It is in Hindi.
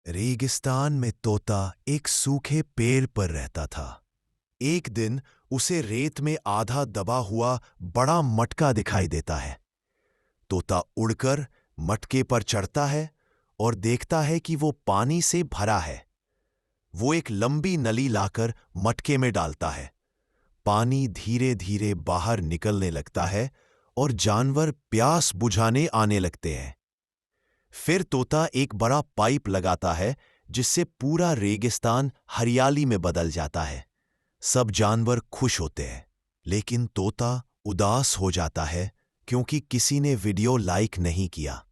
रेगिस्तान में तोता एक सूखे पेड़ पर रहता था। एक दिन उसे रेत में आधा दबा हुआ बड़ा मटका दिखाई देता है। तोता उड़कर मटके पर चढ़ता है और देखता है कि वो पानी से भरा है। वो एक लंबी नली लाकर मटके में डालता है। पानी धीरे धीरे बाहर निकलने लगता है और जानवर प्यास बुझाने आने लगते हैं। फिर तोता एक बड़ा पाइप लगाता है जिससे पूरा रेगिस्तान हरियाली में बदल जाता है। सब जानवर खुश होते हैं, लेकिन तोता उदास हो जाता है क्योंकि किसी ने वीडियो लाइक नहीं किया।